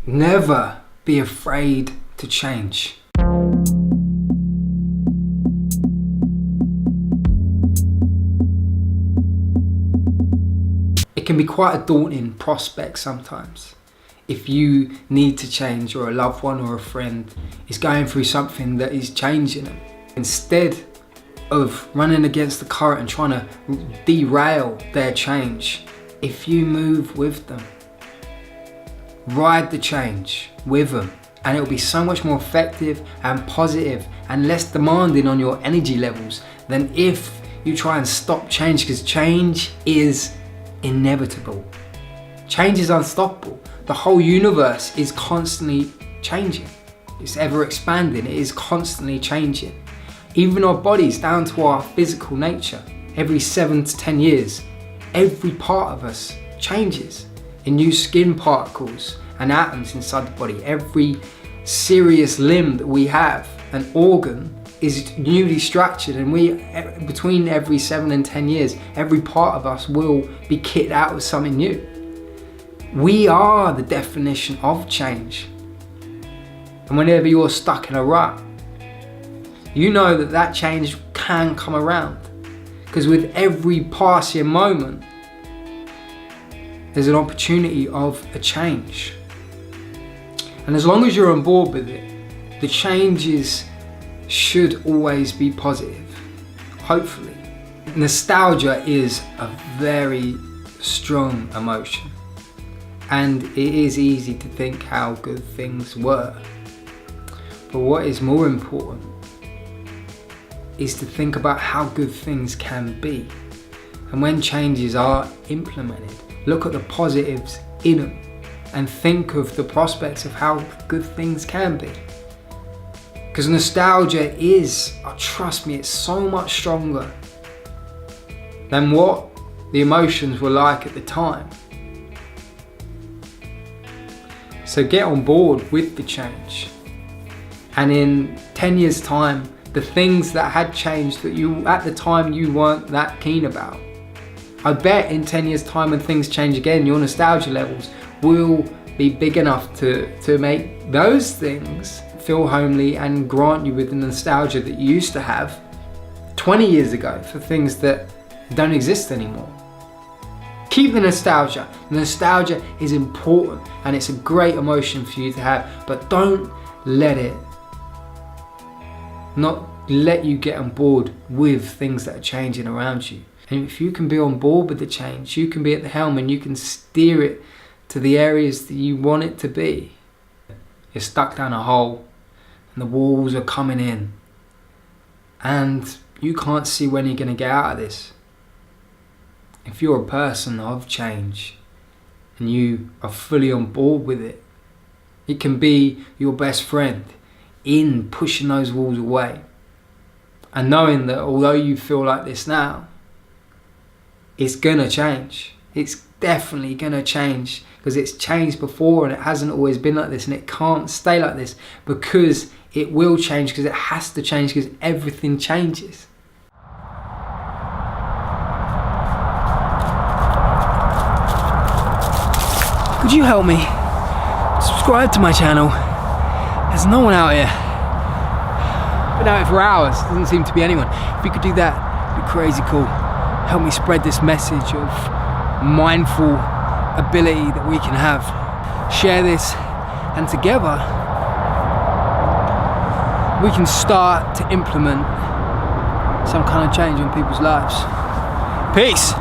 Never be afraid to change. It can be quite a daunting prospect sometimes. If you need to change, or a loved one or a friend is going through something that is changing them, instead of running against the current and trying to derail their change, if you move with them, ride the change with them, and it'll be so much more effective and positive and less demanding on your energy levels than if you try and stop change, because change is inevitable. Change is unstoppable. The whole universe is constantly changing. It's ever expanding. It is constantly changing. Even our bodies, down to our physical nature, every 7 to 10 years, every part of us changes in new skin particles and atoms inside the body. Every serious limb that we have, an organ, is newly structured, and between every 7 and 10 years, every part of us will be kitted out with something new. We are the definition of change. And whenever you're stuck in a rut, you know that change can come around, because with every passing moment, there's an opportunity of a change. And as long as you're on board with it, the changes should always be positive, hopefully. Nostalgia is a very strong emotion, and it is easy to think how good things were. But what is more important is to think about how good things can be. And when changes are implemented, look at the positives in them and think of the prospects of how good things can be. Because nostalgia is, trust me, it's so much stronger than what the emotions were like at the time. So get on board with the change. And in 10 years' time, the things that had changed that you, at the time, you weren't that keen about, I bet in 10 years' time when things change again, your nostalgia levels will be big enough to make those things feel homely and grant you with the nostalgia that you used to have 20 years ago for things that don't exist anymore. Keep the nostalgia. Nostalgia is important and it's a great emotion for you to have, but don't let you get on board with things that are changing around you. And if you can be on board with the change, you can be at the helm and you can steer it to the areas that you want it to be. You're stuck down a hole and the walls are coming in and you can't see when you're going to get out of this. If you're a person of change and you are fully on board with it, it can be your best friend in pushing those walls away. And knowing that although you feel like this now, it's gonna change. It's definitely gonna change, because it's changed before and it hasn't always been like this, and it can't stay like this, because it will change, because it has to change, because everything changes. Could you help me? Subscribe to my channel. There's no one out here. Been out here for hours, doesn't seem to be anyone. If you could do that, it'd be crazy cool. Help me spread this message of mindful ability that we can have. Share this, and together we can start to implement some kind of change in people's lives. Peace.